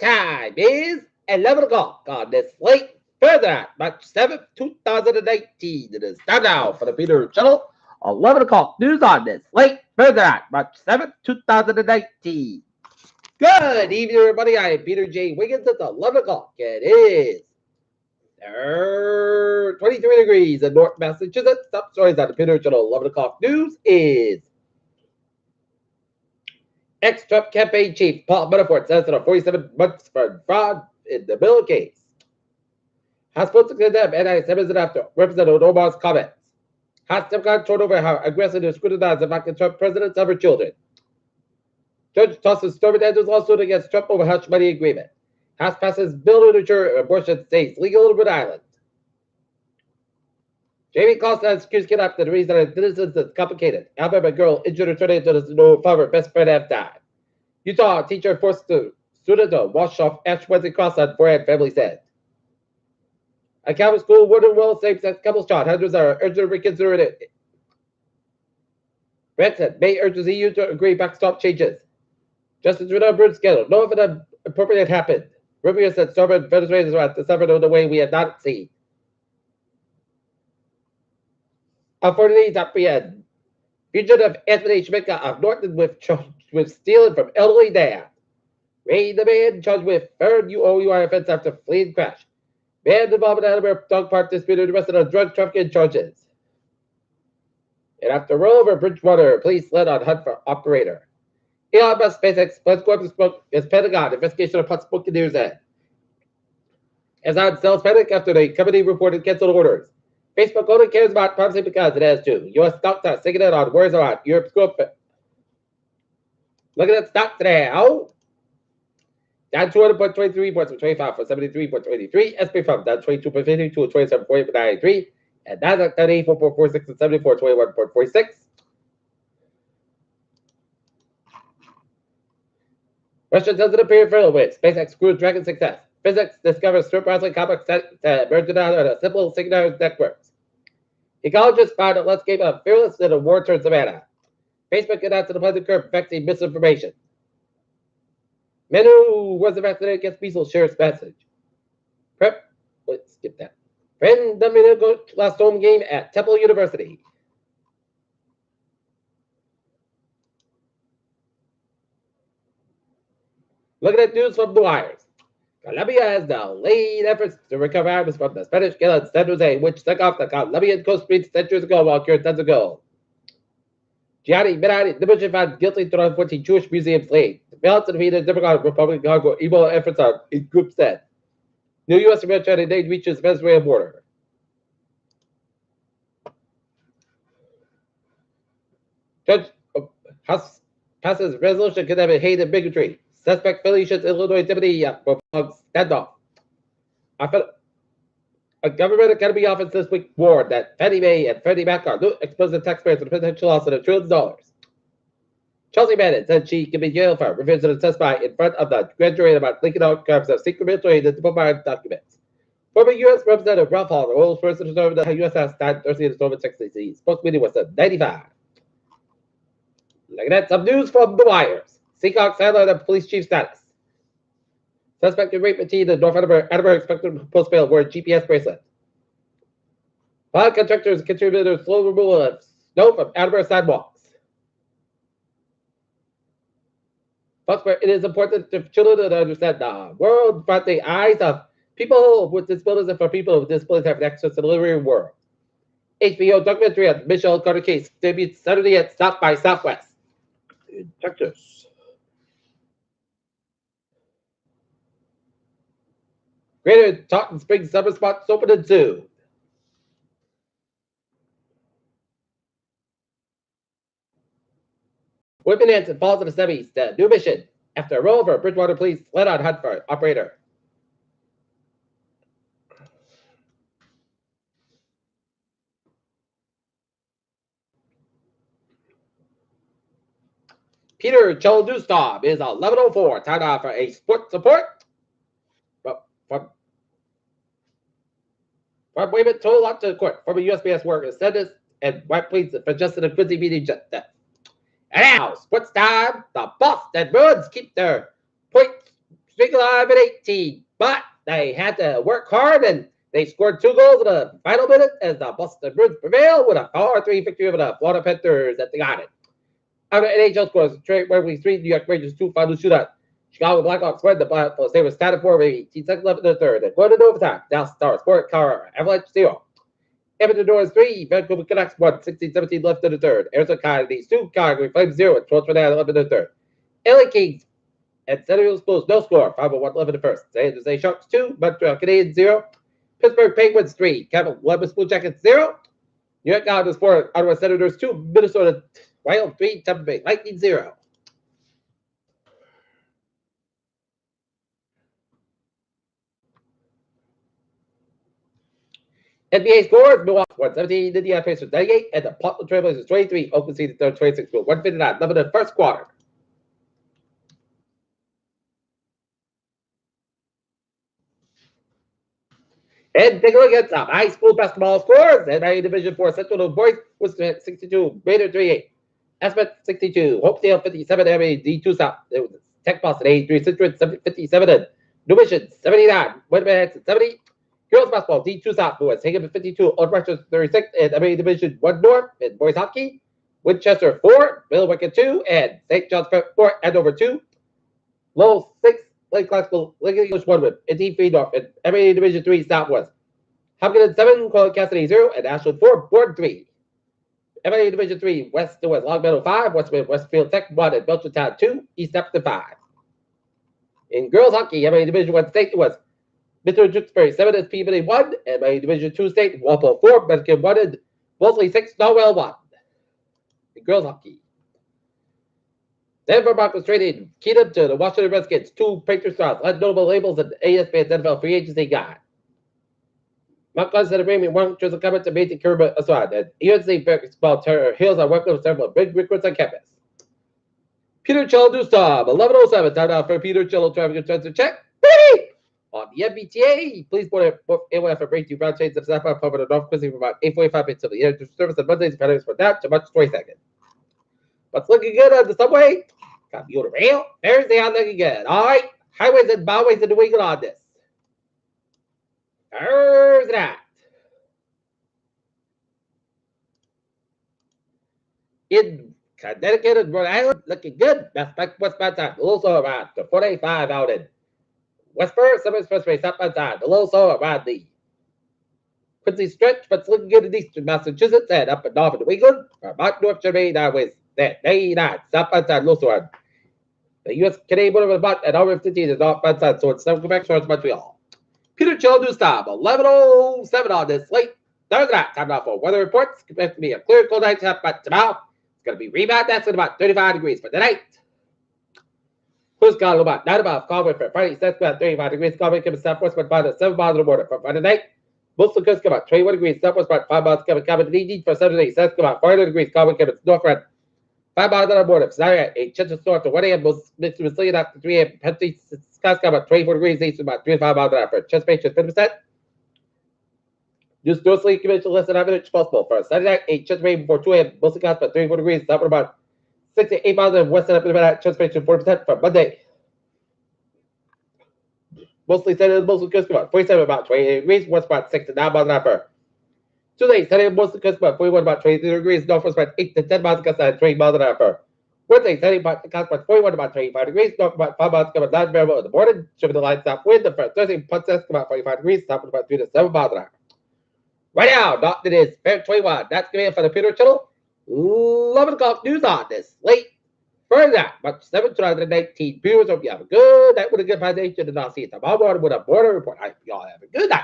time is 11 o'clock on this late further at March 7th, 2019. It is time now for the Peter Channel. 11 o'clock news on this late further at March 7th, 2019. Good evening, everybody. I am Peter J. Wiggins. It's 11 o'clock. It is 23 degrees in North Massachusetts. Top stories on the Peter Channel 11 o'clock news is ex-Trump campaign chief Paul Manafort says that 47 months for fraud in the Miller case. House votes to condemn anti-Semitism after Representative Omar's comments. House Democrats told over how aggressively scrutinized the American Trump presidents of her children. Judge tosses Stormy Daniels' lawsuit against Trump over hush money agreement. House passes bill to ensure abortion stays legal in Rhode Island. Jamie Costa accused kid after the reason that citizens is complicated. Alabama girl injured her tornado to no father, best friend have died. Utah teacher forced the student to wash off Ash Wednesday cross on forehead, family said. A Catholic school warden will same-sex couples shot. Hundreds are urged to reconsider it. Brexit. May urges EU to agree backstop changes. Justice Trudeau approved schedule. No evidence appropriate happened. Rubio said sovereign Venezuelans are discovered in the way we had not seen. Unfortunately, apprehend. Fugitive Anthony Schmidtka of Norton with stealing from elderly dad. Raid the man charged with third UOUI offense after fleeing crash. Man involved in Alabama dog park dispute arrested on drug trafficking charges. And after rollover Bridgewater, police led on hunt for operator. Elon Musk SpaceX plans corporate spoke as Pentagon investigation of possible Buccaneers end. Amazon sells panic after the company reported canceled orders. Facebook only cares about privacy because it has to. U.S. stocks are sinking in on words on Europe's growth. Looking at stock today. Down 200.23 points from 25 for 73.23. SP from down 22.52 to 27.93. And Nasdaq down 84.46 and 74.21.46. Russia doesn't appear thrilled with SpaceX Crew Dragon success. Physics discovers strip wrestling complex merged out on a simple signal networks. Ecologists found a less game of fearless in a war-torn savannah. Facebook announced an appointed curve affecting misinformation. Menu wasn't vaccinated against measles shares message. Prep. Let's skip that. Friend Dominico last home game at Temple University. Looking at news from the wires. Colombia has delayed efforts to recover arms from the Spanish kill in San Jose, which took off the Colombian coast streets centuries ago while cured tons ago. Gianni Minati, the Bush found guilty to 14 Jewish museum slaves. The balance of the Democratic Republican Congo evil efforts are in group said. New U.S. military aid reaches Venezuelan border. Judge House passes resolution condemning hate and bigotry. Suspect Felicia's Illinois deputy standoff. A government academy office this week warned that Fannie Mae and Freddie Mac are exposing taxpayers to the potential loss of $1 trillion. Chelsea Manning said she can be jailed for refusing to testify in front of the grand jury about leaking outcomes of secret military and diplomatic documents. Former U.S. Representative Ralph Hall, the oldest person to serve the U.S. House, died Thursday in the storm of Texas. Spokesman was 95. Looking at some news from the wires. Seahawks handler the police chief status. Suspected rape teen in North Edinburgh expected to post bail wearing GPS bracelet. Fire contractors contributed to slow removal of snow from Edinburgh sidewalks. It is important for children to understand the world from the eyes of people with disabilities and for people with disabilities having access to the literary world. HBO documentary on Michelle Carter case debuts Saturday at South by Southwest in Texas. Greater Taunton Springs summer spots opening soon. Women Hanson falls in the semis. The new mission. After a rollover, Bridgewater police led on hunt for operator. Peter Joel Newstorm is 11:04. Time now for a sports report. From women told up to the court. Former USPS workers said this and white police for Justin and Quincy meeting just that. And now, sports time. The Boston Bruins keep their point streak alive at 18. But they had to work hard and they scored 2 goals in the final minute as the Boston Bruins prevailed with a 4-3 victory over the Florida Panthers at the Garden. After NHL scores, Trey Webley 3, New York Rangers 2 final shootout. Chicago Blackhawks win the Blackhawks. They were static for 18 seconds left in the third. Then going into overtime. Dallas Stars 4, Colorado Avalanche 0. Edmonton Oilers 3, Vancouver Canucks 1, 16-17 left in the third. Arizona Coyotes 2, Calgary Flames 0, 12-29 left in the third. LA Kings and San Diego Blues no score, 5-1 left in the first. San Jose Sharks 2, Montreal Canadiens 0. Pittsburgh Penguins 3, Columbus Blue Jackets 0. New York Islanders 4, Ottawa Senators 2, Minnesota Wild 3, Tampa Bay Lightning 0. NBA scores: Milwaukee 117, Indiana Pacers 98, and the Portland Trail Blazers 23, Oakland City 26, 159, 11 in the first quarter. And take a look at some high school basketball scores. NBA Division 4 Central Boys was 62, Bader 38, Aspen 62, Hopedale 57, NBA D2 South. It was Tech Boston 83, Citrus 57, and New Mission 79, Winnipeg 70. Girls basketball D2 South was Hingham 52, Old Rushers 36, and NBA Division 1 North in boys hockey. Winchester 4, Millwicket 2, and St. John's 4, Andover 2. Lowell 6, Lake Classical, Lake English 1 with Indeed Free North, and NBA Division 3 Southwest. Hopkins 7, Colin Cassidy 0, and Ashland 4, Bourne 3. NBA Division 3 West to West, Longmeadow 5, Westfield Tech 1, and Belchertown 2, East Hampton 5. In girls hockey, NBA Division 1 State was Mr. Duxbury 7 is Peabody 1, and my Division 2 state, Walpole 4, Medicare 1, and Wolseley 6, Norwell 1. In girls hockey. Denver Broncos traded Keenum to the Washington Redskins, 2 Patriot stars, notable labels, and ASPN's NFL free agency guide. Montclair said agreement 1 chose a comment to maintain Kermit Aswad, and UNC basketball Hills are working with several big recruits on campus. Peter Cello do stop, 11:07, time out for Peter Cello traffic and transit check. Ready! On the MBTA, please board AOF for break to Brown Chains of Southbound over the North Quincy from about 8:45 until the end of service on Mondays and Fridays for that to March 22nd. What's looking good on the subway? Got you on the rail. Thursday on looking good. All right. Highways and byways in New England on this. There's that. In Connecticut and Rhode Island, looking good. That's back westbound time. Also around the 485 out in Westford, Summers Expressway, southbound side. The low soul around the Quincy stretch, but it's looking good in eastern Massachusetts and up and north of New England. About North Germain, with that 89, southbound side, low soul. The U.S. Canadian border about an hour 15 is northbound side, so it's Quebec towards Montreal. Peter Cello news time, 11:07 on this late Thursday night. Time now for weather reports. Expect to be a clear, cold night, but tomorrow it's going to be rebound. That's at about 35 degrees for tonight. Who's got about 9 above Calgary for Friday? That's about 35 degrees. Calgary coming southwest, but about 7 miles on the border for Friday night. Most of the coast come about 21 degrees. Southwest, about 5 miles coming to for Saturday. That's about 400 degrees. Calgary coming northwest, 5 miles on the border. Saturday, a chance of storm to 1 a.m. Most resilient after 3 a.m. Penalty skies come about 24 degrees. East about 3 to 5 miles an hour for chest space, 50%. Use northerly convention less than average possible for Saturday night. A chance rain before 2 a.m. Mostly skies about 34 degrees. Southward about 6 to 8 miles and west and up in the chance space, 40% for Monday. Mostly sunny, mostly coast about 47, about 28 degrees. West about 6 to 9 miles an hour. Tuesday, sunny, mostly coast about 41, about 23 degrees. Northwest about 8 to 10 miles an hour, 20 miles an hour. Wednesday, sunny, about 41, about 25 degrees. North about 5 miles, about 9 miles in the morning. Shipping the line south wind. The Thursday, Punta about 45 degrees. South about 3 to 7 miles an hour. Right now, Dalton is Fair 21. That's going to be it for the Peter Channel. 11 o'clock news on this late. Further that, March 7th, 2019. Viewers, hope you have a good night with a good foundation, and I'll see you tomorrow morning with a border report. I hope you all have a good night.